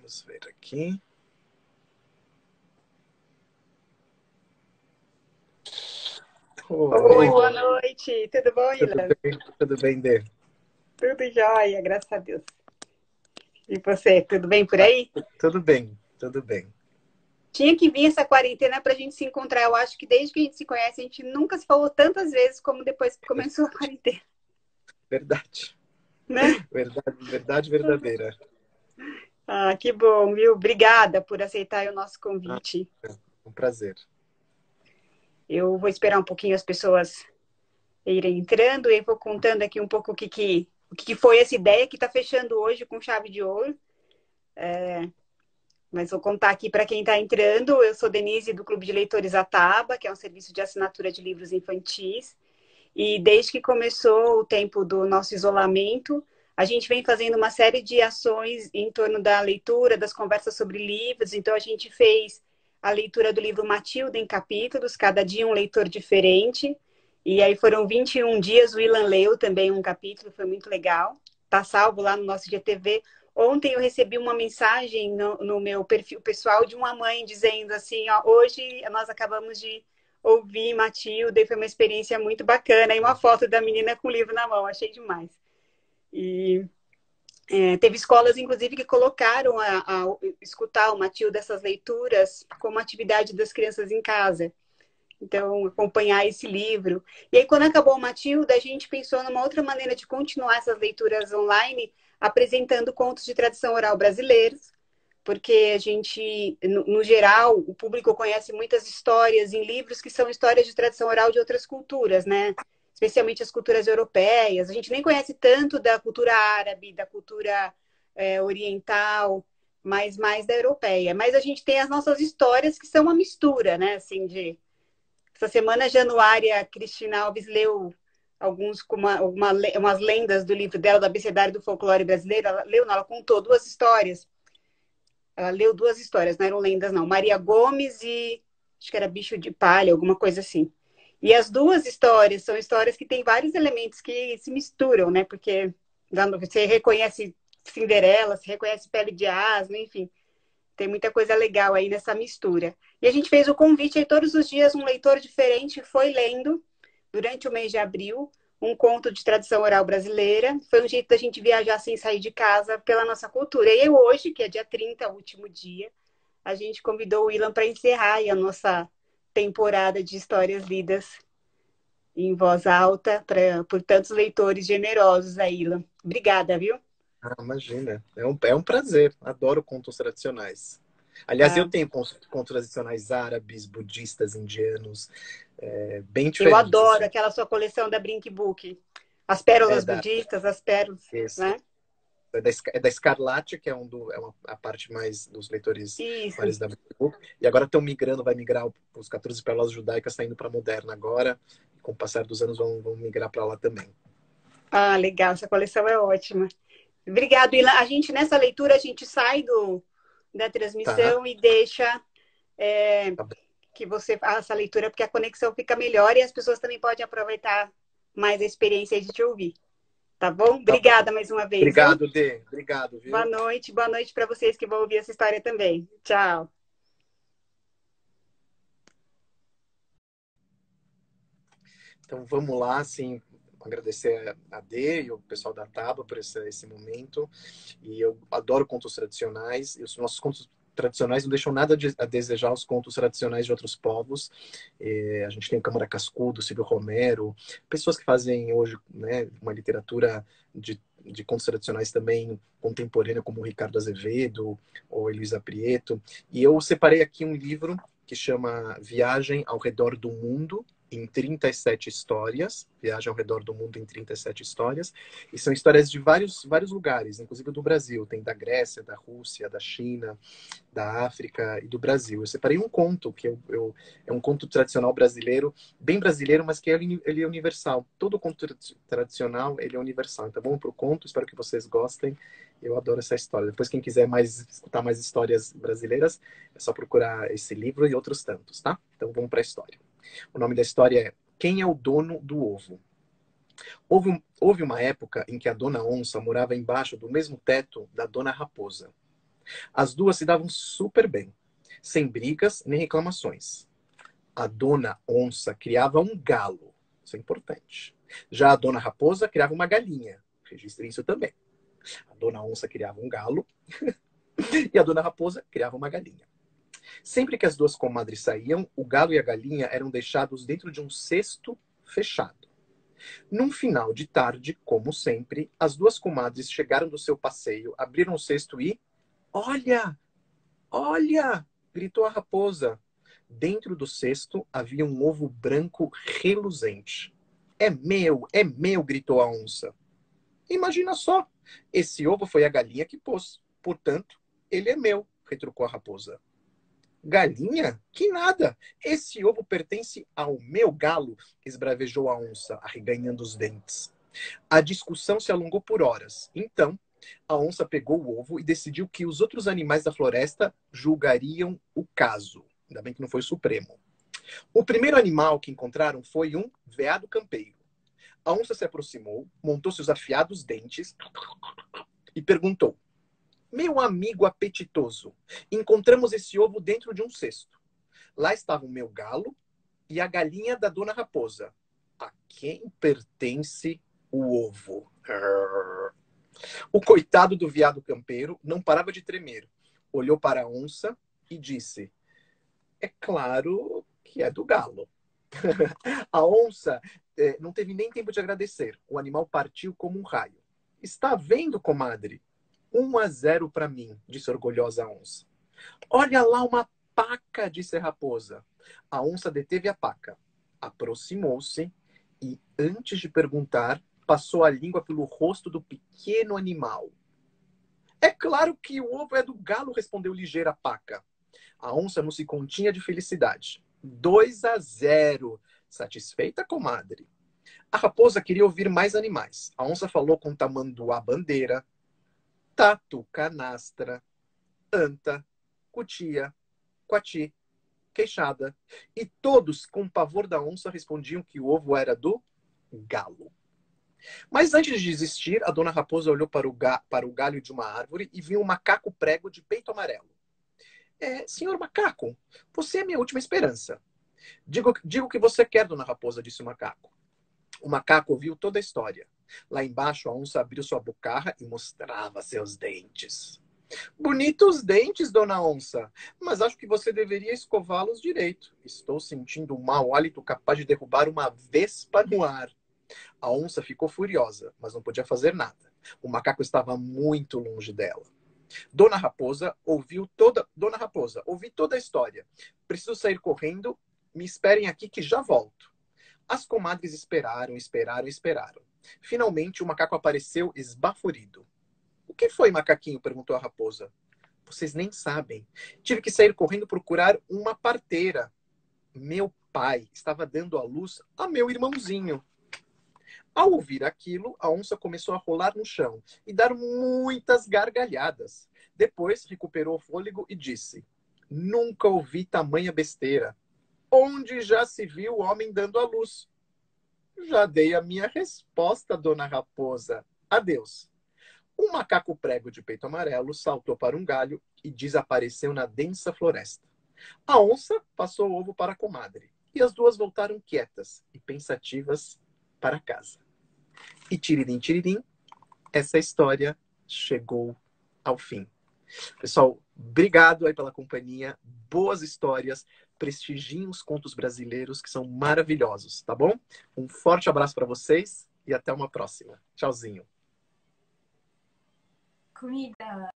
Vamos ver aqui. Oi, Oi, boa noite. Tudo bom, tudo Ilan? bem? Tudo bem, Dê? Tudo jóia, graças a Deus. E você, tudo bem por Ah, aí? tudo bem, tudo bem. Tinha que vir essa quarentena para a gente se encontrar. Eu acho que desde que a gente se conhece, a gente nunca se falou tantas vezes como depois que começou a quarentena, Verdade, né? verdade, verdade verdadeira. Ah, que bom, viu? Obrigada por aceitar o nosso Ah, convite. é um prazer. Eu vou esperar um pouquinho as pessoas irem entrando e vou contando aqui um pouco o que foi essa ideia que está fechando hoje com chave de ouro. Mas vou contar aqui para quem está entrando. Eu sou Denise do Clube de Leitores Ataba, que é um serviço de assinatura de livros infantis. E desde que começou o tempo do nosso isolamento, a gente vem fazendo uma série de ações em torno da leitura, das conversas sobre livros. Então, a gente fez a leitura do livro Matilda em capítulos, cada dia um leitor diferente. E aí foram 21 dias, o Ilan leu também um capítulo, foi muito legal. Está salvo lá no nosso GTV. Ontem eu recebi uma mensagem no meu perfil pessoal de uma mãe dizendo assim, ó, hoje nós acabamos de ouvir Matilda e foi uma experiência muito bacana. E uma foto da menina com o livro na mão, achei demais. E teve escolas, inclusive, que colocaram a escutar o Matilda, essas leituras, como atividade das crianças em casa. Então, acompanhar esse livro. E aí, quando acabou o Matilda, a gente pensou numa outra maneira de continuar essas leituras online, apresentando contos de tradição oral brasileiros, porque a gente, no geral, o público conhece muitas histórias em livros que são histórias de tradição oral de outras culturas, né? Especialmente as culturas europeias. A gente nem conhece tanto da cultura árabe, da cultura oriental, mas mais da europeia. Mas a gente tem as nossas histórias que são uma mistura, né? Assim, de essa semana, Januária Cristina Alves leu umas lendas do livro dela, do Abecedário do Folclore Brasileiro. Ela leu, não, ela contou duas histórias. Ela leu duas histórias, não eram lendas, não. Maria Gomes e acho que era Bicho de Palha, alguma coisa assim. E as duas histórias são histórias que têm vários elementos que se misturam, né? Porque você reconhece Cinderela, você reconhece Pele de Asno, enfim. Tem muita coisa legal aí nessa mistura. E a gente fez o convite aí todos os dias, um leitor diferente foi lendo, durante o mês de abril, um conto de tradição oral brasileira. Foi um jeito da gente viajar sem sair de casa pela nossa cultura. E hoje, que é dia 30, último dia, a gente convidou o Ilan para encerrar aí a nossa temporada de histórias lidas em voz alta por tantos leitores generosos aí, Ilan. Obrigada, viu? Ah, imagina, é um prazer. Adoro contos tradicionais. Aliás, eu Ah, tenho contos tradicionais árabes, budistas, indianos, bem eu diferentes, adoro assim. aquela sua coleção da Brink Book. As É pérolas da, budistas, as pérolas, esse, né? é da Escarlate, que a parte mais dos leitores Isso. maiores da Book. E agora estão migrando, vai migrar os 14 pérolas judaicas, está indo para a Moderna agora. E com o passar dos anos vão migrar para lá também. Ah, legal, essa coleção é ótima. Obrigado, Ilan. A gente, nessa leitura, a gente sai da Tá? transmissão e deixa é, Tá bom. que você faça essa leitura, porque a conexão fica melhor e as pessoas também podem aproveitar mais a experiência de te ouvir. Tá bom? Tá bom. Obrigada mais uma vez, viu? Obrigado, Dê. Obrigado, viu? Boa noite para vocês que vão ouvir essa história também. Tchau. Então vamos lá, assim, agradecer a Dê e o pessoal da Taba por esse momento. E eu adoro contos tradicionais. E os nossos contos tradicionais não deixam nada a desejar os contos tradicionais de outros povos. A gente tem o Câmara Cascudo, Silvio Romero, pessoas que fazem hoje, né, uma literatura de contos tradicionais também contemporânea, como o Ricardo Azevedo ou Elisa Prieto. E eu separei aqui um livro que chama Viagem ao Redor do Mundo, em 37 histórias, viaja ao redor do mundo em 37 histórias, e são histórias de vários lugares, inclusive do Brasil, tem da Grécia, da Rússia, da China, da África e do Brasil. Eu separei um conto, que é um conto tradicional brasileiro, bem brasileiro, mas que ele é universal. Todo conto tradicional, ele é universal. Então vamos para o conto, espero que vocês gostem. Eu adoro essa história. Depois, quem quiser escutar mais histórias brasileiras, é só procurar esse livro e outros tantos, tá? Então vamos para a história. O nome da história é Quem é o Dono do Ovo? Houve uma época em que a Dona Onça morava embaixo do mesmo teto da Dona Raposa. As duas se davam super bem, sem brigas nem reclamações. A dona onça criava um galo, isso é importante. Já a dona raposa criava uma galinha, registrem isso também. A dona onça criava um galo e a dona raposa criava uma galinha. Sempre que as duas comadres saíam, o galo e a galinha eram deixados dentro de um cesto fechado. Num final de tarde, como sempre, as duas comadres chegaram do seu passeio, abriram o cesto e... Olha! Olha! Gritou a raposa. Dentro do cesto havia um ovo branco reluzente. É meu! Gritou a onça. Imagina só! Esse ovo foi a galinha que pôs. Portanto, ele é meu, retrucou a raposa. Galinha? Que nada! Esse ovo pertence ao meu galo, esbravejou a onça, arreganhando os dentes. A discussão se alongou por horas. Então, a onça pegou o ovo e decidiu que os outros animais da floresta julgariam o caso. Ainda bem que não foi o Supremo. O primeiro animal que encontraram foi um veado campeiro. A onça se aproximou, montou seus afiados dentes e perguntou: Meu amigo apetitoso, encontramos esse ovo dentro de um cesto. Lá estava o meu galo e a galinha da dona raposa. A quem pertence o ovo? O coitado do veado campeiro não parava de tremer. Olhou para a onça e disse: É claro que é do galo. A onça não teve nem tempo de agradecer. O animal partiu como um raio. Está vendo, comadre? 1-0 para mim, disse a orgulhosa onça. Olha lá uma paca, disse a raposa. A onça deteve a paca, aproximou-se e, antes de perguntar, passou a língua pelo rosto do pequeno animal. É claro que o ovo é do galo, respondeu ligeira a paca. A onça não se continha de felicidade. 2-0. Satisfeita, comadre? A raposa queria ouvir mais animais. A onça falou com tamanduá bandeira, tatu canastra, anta, cutia, coati, queixada. E todos, com pavor da onça, respondiam que o ovo era do galo. Mas antes de desistir, a dona raposa olhou para o galho de uma árvore e viu um macaco prego de peito amarelo. Senhor macaco, você é minha última esperança. Diga o que você quer, dona raposa, disse o macaco. O macaco ouviu toda a história. Lá embaixo, a onça abriu sua bocarra e mostrava seus dentes. Bonitos dentes, dona onça, mas acho que você deveria escová-los direito. Estou sentindo um mau hálito capaz de derrubar uma vespa no ar. A onça ficou furiosa, mas não podia fazer nada. O macaco estava muito longe dela. Dona Raposa, ouvi toda a história. Preciso sair correndo. Me esperem aqui que já volto. As comadres esperaram. Finalmente, o macaco apareceu esbaforido. O que foi, macaquinho? Perguntou a raposa. Vocês nem sabem. Tive que sair correndo procurar uma parteira. Meu pai estava dando à luz a meu irmãozinho. Ao ouvir aquilo, a onça começou a rolar no chão e dar muitas gargalhadas. Depois recuperou o fôlego e disse: Nunca ouvi tamanha besteira. Onde já se viu o homem dando à luz? Já dei a minha resposta, dona raposa. Adeus. Um macaco prego de peito amarelo saltou para um galho e desapareceu na densa floresta. A onça passou o ovo para a comadre e as duas voltaram quietas e pensativas para casa. E tiririm, tiririm, essa história chegou ao fim. Pessoal, obrigado aí pela companhia. Boas histórias. Prestigiem os contos brasileiros, que são maravilhosos, tá bom? Um forte abraço para vocês e até uma próxima. Tchauzinho. Comida.